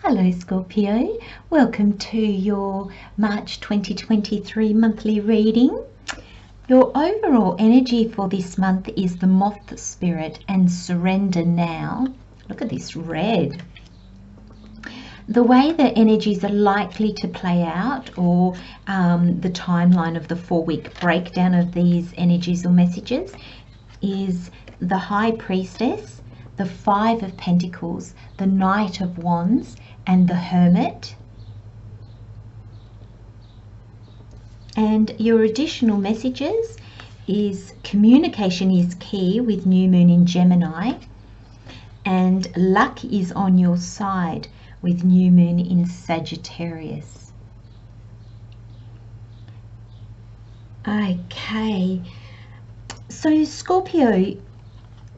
Hello Scorpio, welcome to your March 2023 monthly reading. Your overall energy for this month is the Moth Spirit and Surrender Now. Look at this red. The way the energies are likely to play out, or the timeline of the 4-week breakdown of these energies or messages, is the High Priestess, the Five of Pentacles, the Knight of Wands, and the Hermit. And your additional messages is communication is key with new moon in Gemini, and luck is on your side with new moon in Sagittarius. Okay, so Scorpio,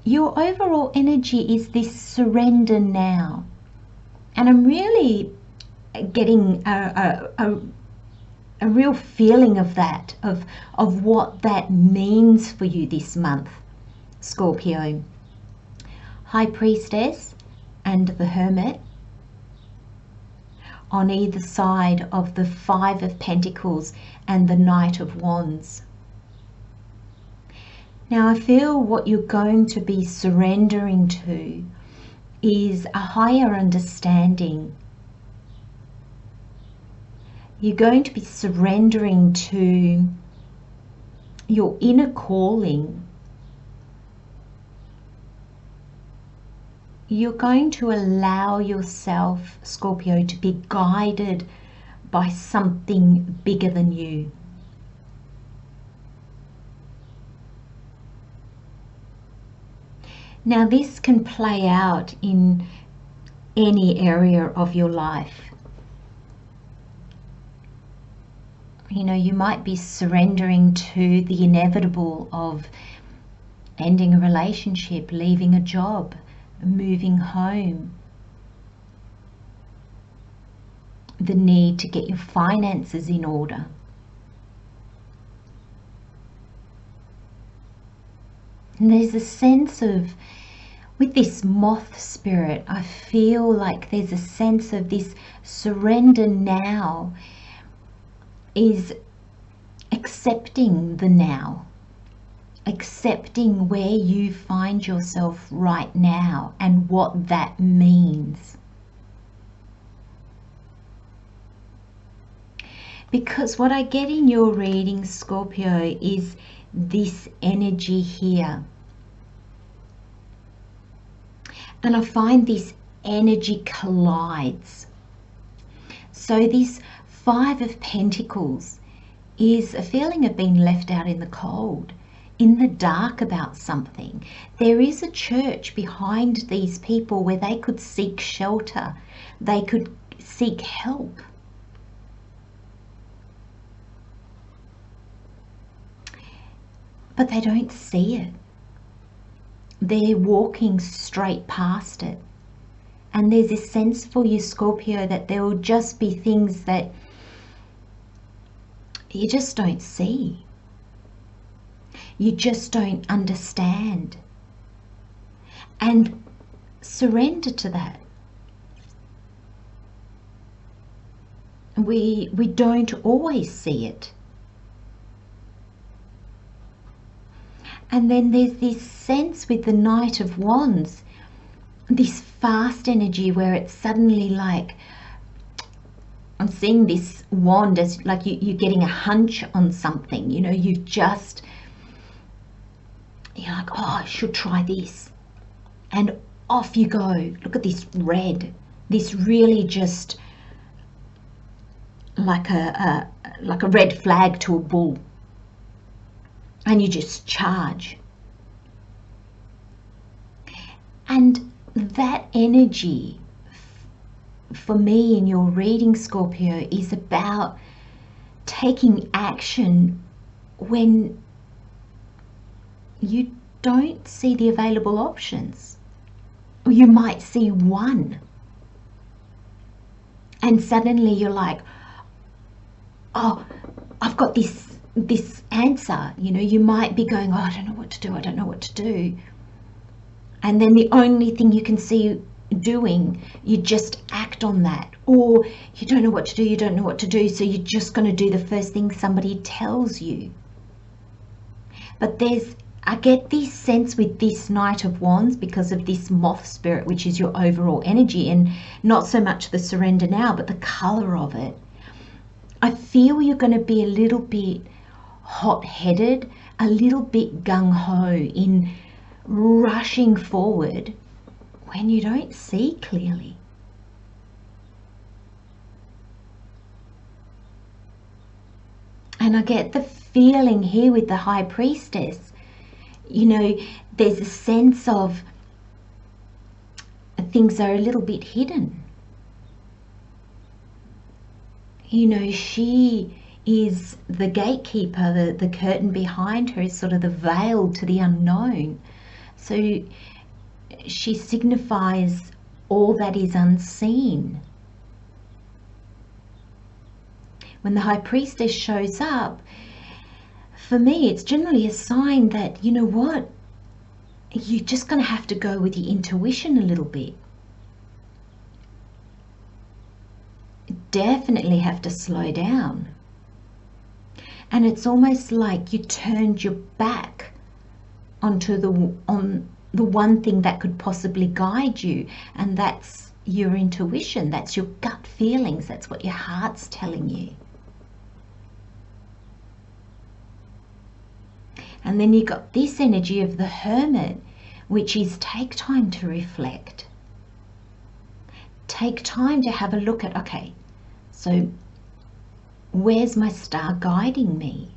your overall energy is this surrender now. And I'm really getting a real feeling of that, of what that means for you this month, Scorpio. High Priestess and the Hermit on either side of the Five of Pentacles and the Knight of Wands. Now I feel what you're going to be surrendering to is a higher understanding. You're going to be surrendering to your inner calling. You're going to allow yourself, Scorpio, to be guided by something bigger than you. Now this can play out in any area of your life. You know, you might be surrendering to the inevitable of ending a relationship, leaving a job, moving home, the need to get your finances in order. And there's a sense of, with this Moth Spirit, I feel like there's a sense of this surrender now is accepting the now, accepting where you find yourself right now and what that means. Because what I get in your reading, Scorpio, is this energy here. And I find this energy collides. So this Five of Pentacles is a feeling of being left out in the cold, in the dark about something. There is a church behind these people where they could seek shelter, they could seek help. But they don't see it. They're walking straight past it. And there's this sense for you, Scorpio, that there will just be things that you just don't see. You just don't understand. And surrender to that. We don't always see it. And then there's this sense with the Knight of Wands, this fast energy where it's suddenly like, I'm seeing this wand as like you're getting a hunch on something, you know, you're like, oh, I should try this. And off you go. Look at this red, this really just like a red flag to a bull. And you just charge. And that energy, for me in your reading, Scorpio, is about taking action when you don't see the available options. Or you might see one. And suddenly you're like, oh, I've got this answer. You know, you might be going, oh, I don't know what to do, I don't know what to do. And then the only thing you can see doing, you just act on that, or you don't know what to do, so you're just going to do the first thing somebody tells you. But I get this sense with this Knight of Wands, because of this moth spirit, which is your overall energy, and not so much the surrender now, but the color of it. I feel you're going to be a little bit hot-headed, a little bit gung-ho in rushing forward when you don't see clearly. And I get the feeling here with the High Priestess, you know, there's a sense of things are a little bit hidden. You know, she is the gatekeeper, the curtain behind her is sort of the veil to the unknown. So she signifies all that is unseen. When the High Priestess shows up, for me, it's generally a sign that, you know what, you're just going to have to go with your intuition a little bit. Definitely have to slow down. And it's almost like you turned your back onto the one thing that could possibly guide you, and that's your intuition, that's your gut feelings, that's what your heart's telling you. And then you got this energy of the Hermit, which is take time to reflect. Take time to have a look at, okay, so where's my star guiding me?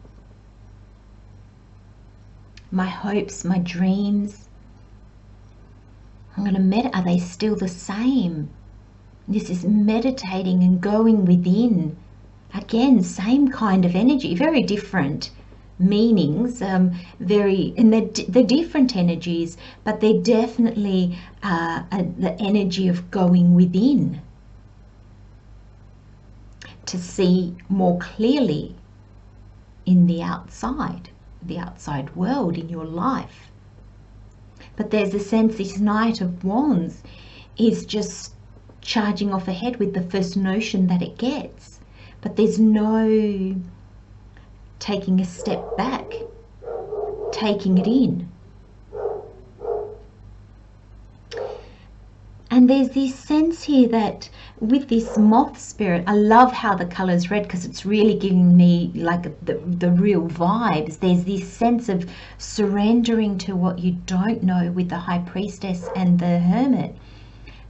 My hopes, my dreams. I'm going to are they still the same? This is meditating and going within. Again, same kind of energy, very different meanings, and they're different energies, but they're definitely the energy of going within to see more clearly in the outside world, in your life. But there's a sense this Knight of Wands is just charging off ahead with the first notion that it gets, but there's no taking a step back, taking it in. And there's this sense here that with this moth spirit, I love how the color is red, because it's really giving me like the real vibes. There's this sense of surrendering to what you don't know with the High Priestess and the Hermit.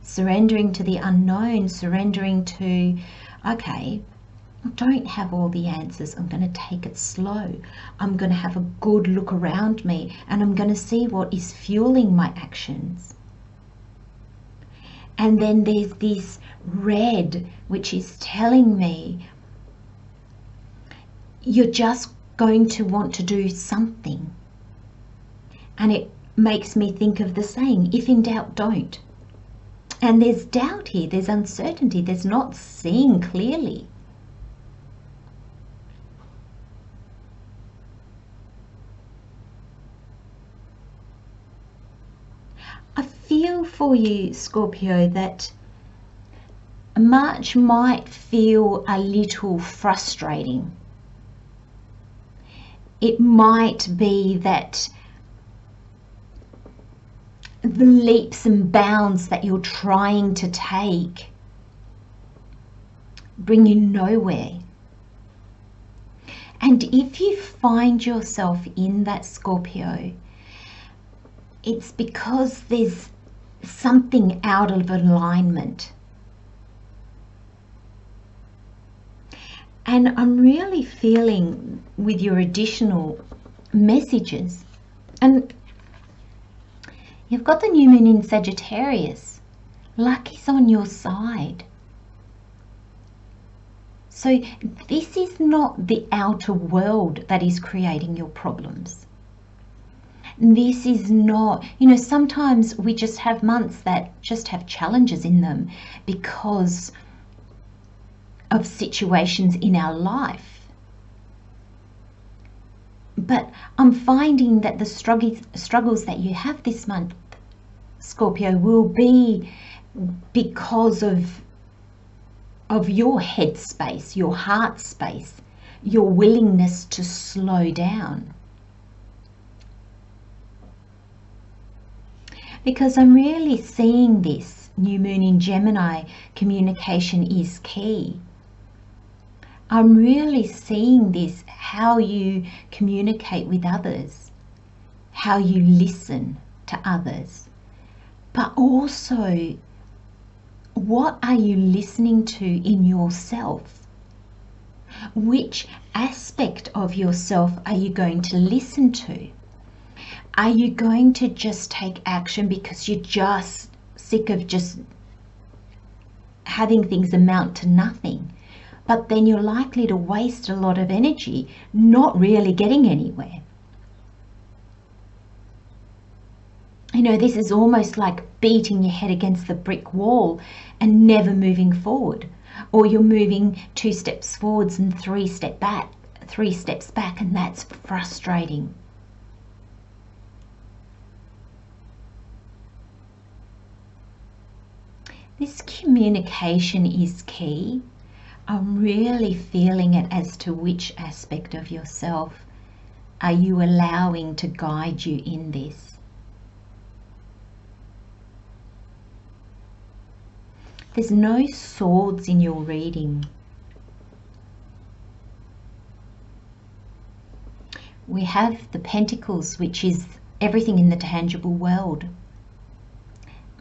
Surrendering to the unknown, surrendering to, okay, I don't have all the answers. I'm going to take it slow. I'm going to have a good look around me, and I'm going to see what is fueling my actions. And then there's this red, which is telling me you're just going to want to do something. And it makes me think of the saying, if in doubt, don't. And there's doubt here, there's uncertainty, there's not seeing clearly. I feel for you, Scorpio, that March might feel a little frustrating. It might be that the leaps and bounds that you're trying to take bring you nowhere. And if you find yourself in that, Scorpio, it's because there's something out of alignment. And I'm really feeling with your additional messages, and you've got the new moon in Sagittarius. Luck is on your side. So this is not the outer world that is creating your problems. This is not, you know, sometimes we just have months that just have challenges in them because of situations in our life. But I'm finding that the struggles that you have this month, Scorpio, will be because of your head space, your heart space, your willingness to slow down. Because I'm really seeing this new moon in Gemini, communication is key. I'm really seeing this, how you communicate with others, how you listen to others, but also what are you listening to in yourself? Which aspect of yourself are you going to listen to? Are you going to just take action because you're just sick of just having things amount to nothing? But then you're likely to waste a lot of energy not really getting anywhere. You know, this is almost like beating your head against the brick wall and never moving forward. Or you're moving 2 steps forwards and 3 steps back, and that's frustrating. This communication is key. I'm really feeling it as to which aspect of yourself are you allowing to guide you in this. There's no swords in your reading. We have the Pentacles, which is everything in the tangible world.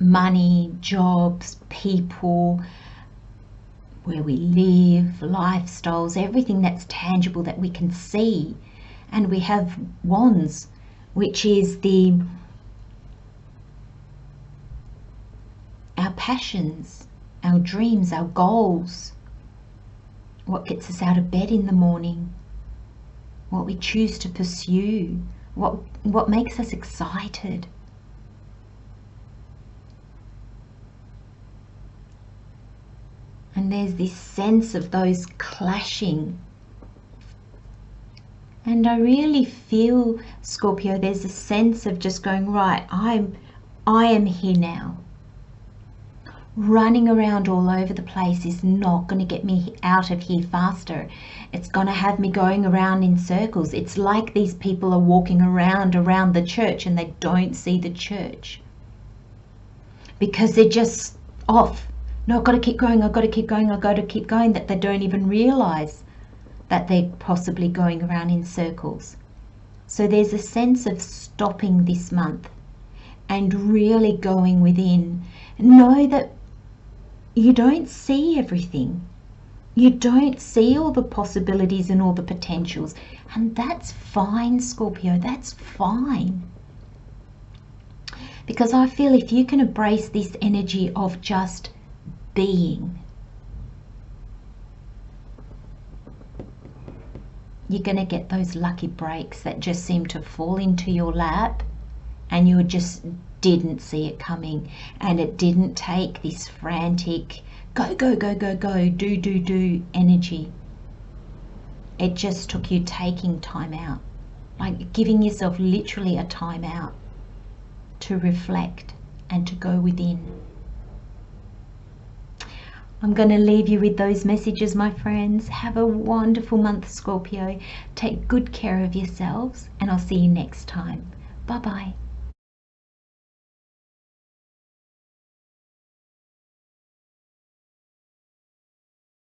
Money, jobs, people, where we live, lifestyles, everything that's tangible that we can see. And we have Wands, which is our passions, our dreams, our goals, what gets us out of bed in the morning, what we choose to pursue, what makes us excited. And there's this sense of those clashing. And I really feel, Scorpio, there's a sense of just going, right, I am here now. Running around all over the place is not going to get me out of here faster. It's going to have me going around in circles. It's like these people are walking around the church and they don't see the church because they're just off. No, I've got to keep going, I've got to keep going, I've got to keep going, that they don't even realize that they're possibly going around in circles. So there's a sense of stopping this month and really going within. Know that you don't see everything. You don't see all the possibilities and all the potentials. And that's fine, Scorpio, that's fine. Because I feel if you can embrace this energy of just being, you're going to get those lucky breaks that just seem to fall into your lap and you just didn't see it coming, and it didn't take this frantic go, go, go, go, go, do, do, do energy. It just took you taking time out, like giving yourself literally a time out to reflect and to go within. I'm going to leave you with those messages, my friends. Have a wonderful month, Scorpio. Take good care of yourselves, and I'll see you next time. Bye-bye.